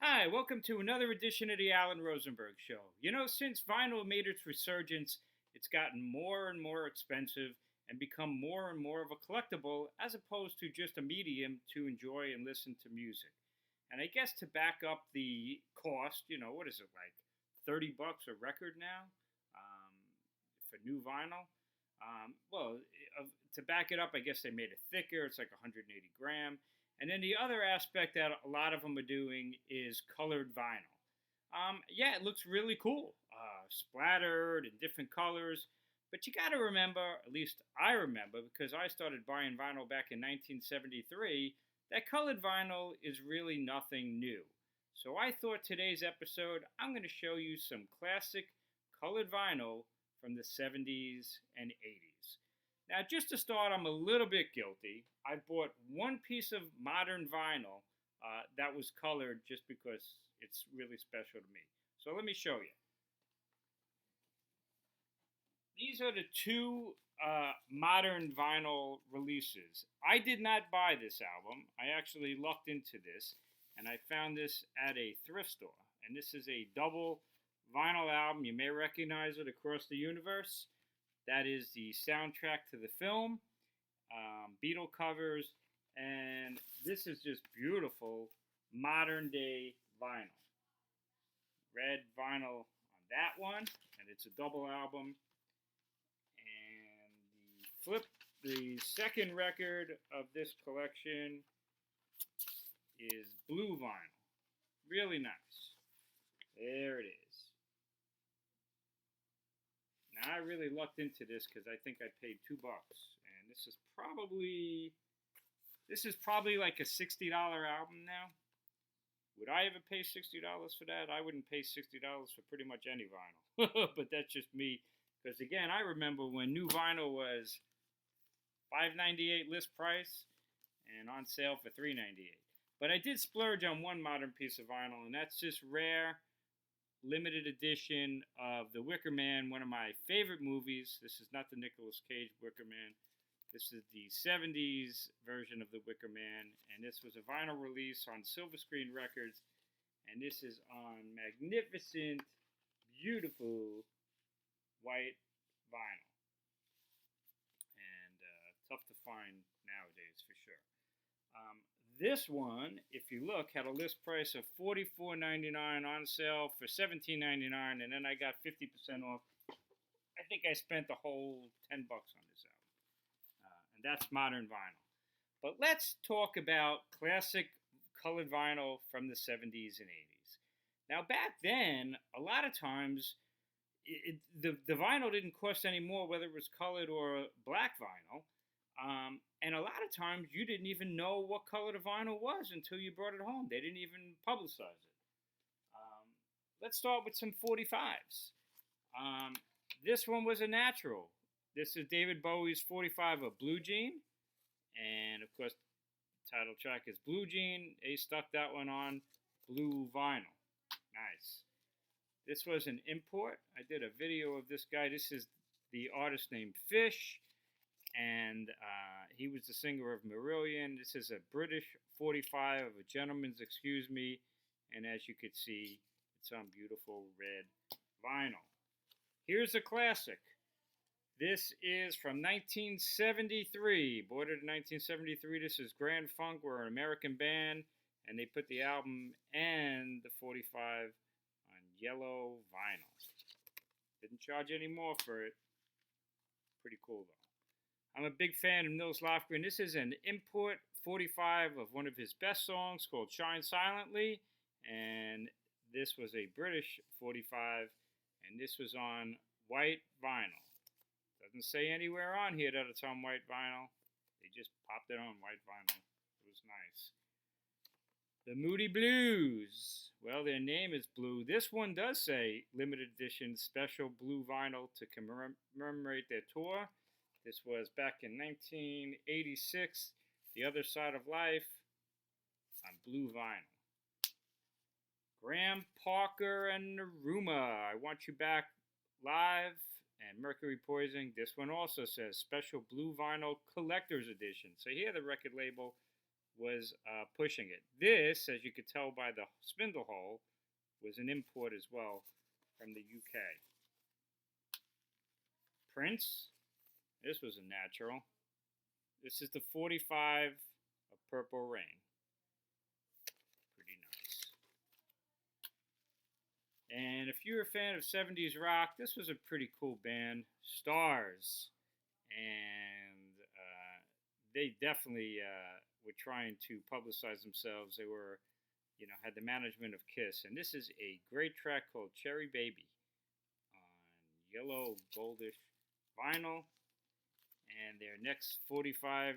Hi, welcome to another edition of the Alan Rosenberg Show. Since vinyl made its resurgence, it's gotten more and more expensive and become more and more of a collectible as opposed to just a medium to enjoy and listen to music. And I guess to back up the cost, what is it like? 30 bucks a record now for new vinyl. Well, to back it up, I guess they made it thicker. It's like 180 gram. And then the other aspect that a lot of them are doing is colored vinyl. Yeah, it looks really cool, splattered in different colors. But you got to remember, at least I remember, because I started buying vinyl back in 1973, that colored vinyl is really nothing new. So I thought today's episode, I'm going to show you some classic colored vinyl from the 70s and 80s. Now, just to start, I'm a little bit guilty. I bought one piece of modern vinyl that was colored just because it's really special to me. So let me show you. These are the two modern vinyl releases. I did not buy this album. I actually looked into this, and I found this at a thrift store. And this is a double vinyl album. You may recognize it, Across the Universe. That is the soundtrack to the film, Beatle covers, and this is just beautiful modern day vinyl. Red vinyl on that one, and it's a double album. And the second record of this collection is blue vinyl. Really nice. There it is. Now, I really looked into this because I think I paid $2, and this is probably like a $60 album now. Would I ever pay $60 for that? I wouldn't pay $60 for pretty much any vinyl, but that's just me. Because again, I remember when new vinyl was $5.98 list price and on sale for $3.98. But I did splurge on one modern piece of vinyl, and that's this rare limited edition of the Wicker Man, one of my favorite movies. This is not the Nicolas Cage Wicker Man. This is the 70s version of the Wicker Man, and this was a vinyl release on Silver Screen Records, and this is on magnificent, beautiful white vinyl, and tough to find nowadays for sure. This one, if you look, had a list price of $44.99 on sale for $17.99, and then I got 50% off. I think I spent the whole $10 on this album, and that's modern vinyl. But let's talk about classic colored vinyl from the 70s and 80s. Now, back then, a lot of times, the vinyl didn't cost any more, whether it was colored or black vinyl. And a lot of times you didn't even know what color the vinyl was until you brought it home. They didn't even publicize it. Let's start with some 45s. This one was a natural. This is David Bowie's 45 of Blue Jean. And of course, the title track is Blue Jean. They stuck that one on blue vinyl. Nice. This was an import. I did a video of this guy. This is the artist named Fish. And he was the singer of Marillion. This is a British 45 of a Gentleman's Excuse Me. And as you could see, it's on beautiful red vinyl. Here's a classic. This is from 1973. Born in 1973. This is Grand Funk. We're an American band. And they put the album and the 45 on yellow vinyl. Didn't charge any more for it. Pretty cool, though. I'm a big fan of Nils Lofgren. This is an import 45 of one of his best songs called Shine Silently. And this was a British 45. And this was on white vinyl. Doesn't say anywhere on here that it's on white vinyl. They just popped it on white vinyl. It was nice. The Moody Blues. Well, their name is blue. This one does say limited edition special blue vinyl to commemorate their tour. This was back in 1986, The Other Side of Life on blue vinyl. Graham Parker and Naruma, I Want You Back Live, and Mercury Poison. This one also says Special Blue Vinyl Collector's Edition. So here the record label was pushing it. This, as you could tell by the spindle hole, was an import as well from the UK. Prince, this was a natural. This is the 45 of Purple Rain. Pretty nice. And if you're a fan of 70s rock, this was a pretty cool band, Starz. And they definitely were trying to publicize themselves. They were, had the management of Kiss. And this is a great track called Cherry Baby on yellow, goldish vinyl. And their next 45,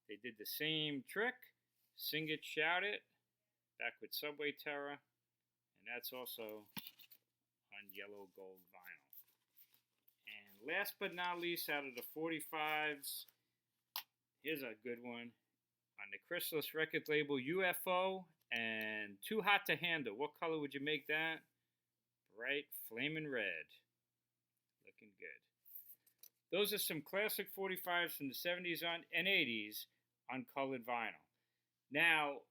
they did the same trick. Sing It, Shout It, back with Subway Terror. And that's also on yellow gold vinyl. And last but not least, out of the 45s, here's a good one. On the Chrysalis record label, UFO and Too Hot to Handle. What color would you make that? Bright flaming red. Looking good. Those are some classic 45s from the 70s and 80s on colored vinyl. Now,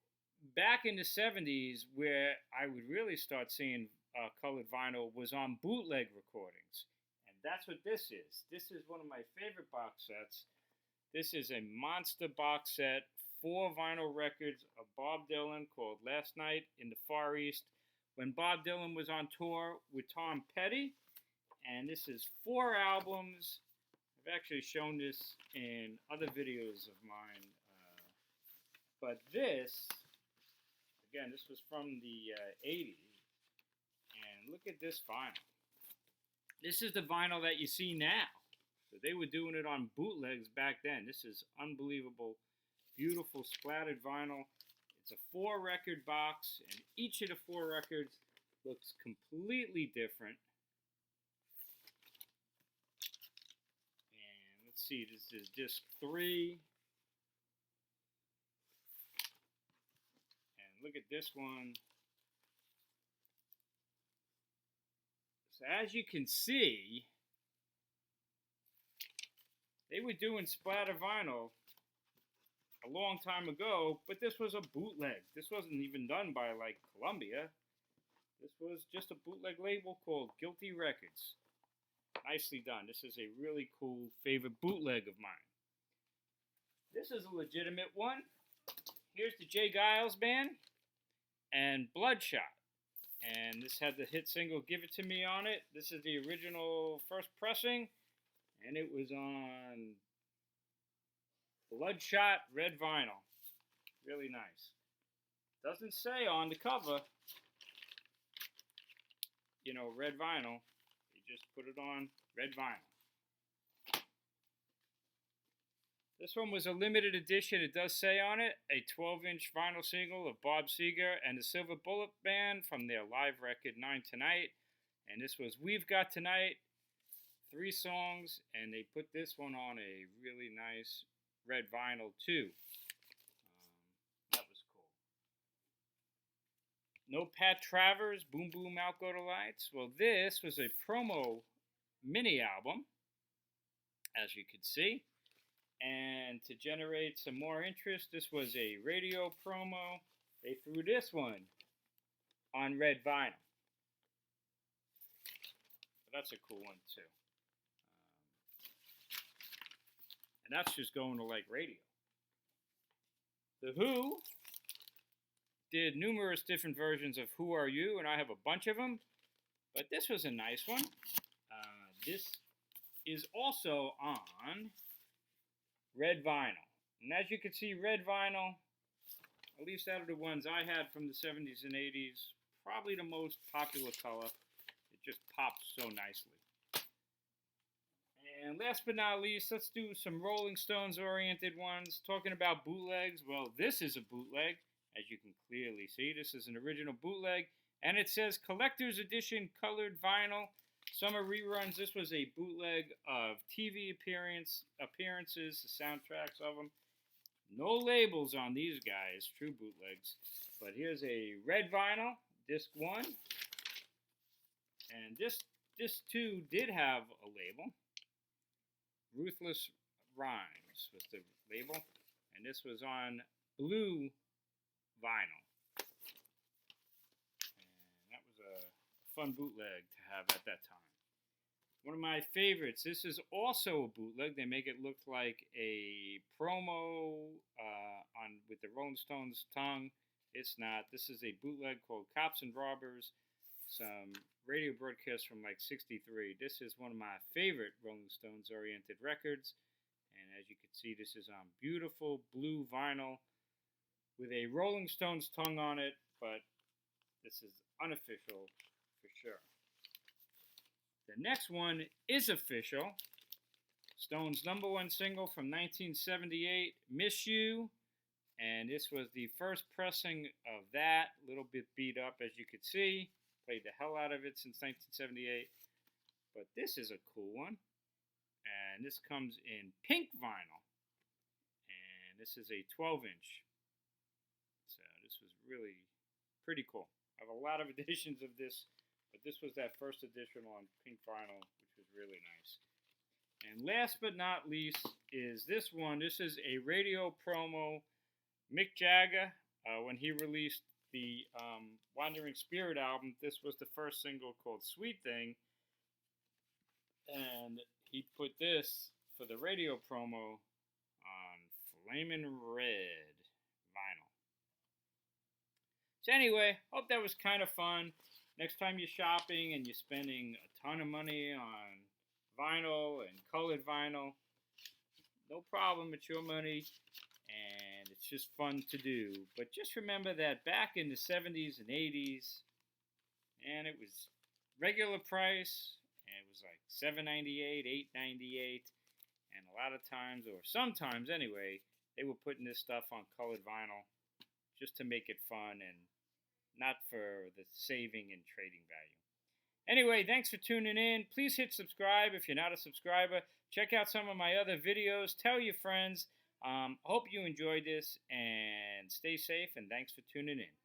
back in the 70s, where I would really start seeing colored vinyl was on bootleg recordings. And that's what this is. This is one of my favorite box sets. This is a monster box set, 4 vinyl records of Bob Dylan called Last Night in the Far East, when Bob Dylan was on tour with Tom Petty. And this is 4 albums. I've actually shown this in other videos of mine. But this, again, this was from the 80s. And look at this vinyl. This is the vinyl that you see now. So they were doing it on bootlegs back then. This is unbelievable, beautiful splattered vinyl. It's a 4-record box, and each of the 4 records looks completely different. And let's see, this is disc 3. And look at this one. So as you can see, they were doing splatter vinyl a long time ago, but this was a bootleg. This wasn't even done by like Columbia. This was just a bootleg label called Guilty Records. Nicely done. This is a really cool favorite bootleg of mine. This is a legitimate one. Here's the Jay Giles Band and Bloodshot. And this had the hit single Give It To Me on it. This is the original first pressing. And it was on Bloodshot red vinyl. Really nice. Doesn't say on the cover, red vinyl. They just put it on red vinyl. This one was a limited edition. It does say on it, a 12-inch vinyl single of Bob Seger and the Silver Bullet Band from their live record 9 Tonight. And this was We've Got Tonight, 3 songs, and they put this one on a really nice red vinyl too. That was cool. No Pat Travers, Boom Boom Out Go the Lights. Well, this was a promo mini album, as you could see. And to generate some more interest, this was a radio promo. They threw this one on red vinyl. But that's a cool one too. And that's just going to like radio. The Who did numerous different versions of Who Are You, and I have a bunch of them. But this was a nice one. This is also on red vinyl. And as you can see, red vinyl, at least out of the ones I had from the 70s and 80s, probably the most popular color. It just pops so nicely. And last but not least, let's do some Rolling Stones oriented ones. Talking about bootlegs, well, this is a bootleg, as you can clearly see. This is an original bootleg, and it says Collector's Edition Colored Vinyl. Summer Reruns. This was a bootleg of TV appearances, the soundtracks of them. No labels on these guys, true bootlegs. But here's a red vinyl, disc 1. And this too did have a label. Ruthless Rhymes was the label. And this was on blue vinyl. And that was a fun bootleg to have at that time. One of my favorites. This is also a bootleg. They make it look like a promo on with the Rolling Stones tongue. It's not. This is a bootleg called Cops and Robbers. Some radio broadcast from like '63. This is one of my favorite Rolling Stones oriented records. And as you can see, this is on beautiful blue vinyl with a Rolling Stones tongue on it, but this is unofficial for sure. The next one is official. Stone's #1 single from 1978, Miss You. And this was the first pressing of that. A little bit beat up, as you could see. Played the hell out of it since 1978. But this is a cool one. And this comes in pink vinyl. And this is a 12-inch. So this was really pretty cool. I have a lot of editions of this. But this was that first edition on pink vinyl, which was really nice. And last but not least is this one. This is a radio promo. Mick Jagger, when he released the Wandering Spirit album, this was the first single called Sweet Thing. And he put this for the radio promo on Flamin' Red vinyl. So anyway, hope that was kind of fun. Next time you're shopping and you're spending a ton of money on vinyl and colored vinyl, no problem, it's your money, and it's just fun to do. But just remember that back in the 70's and 80's, and it was regular price, and it was like $7.98, $8.98, and a lot of times, or sometimes anyway, they were putting this stuff on colored vinyl just to make it fun and not for the saving and trading value. Anyway, thanks for tuning in. Please hit subscribe if you're not a subscriber. Check out some of my other videos. Tell your friends. Hope you enjoyed this, and stay safe, and thanks for tuning in.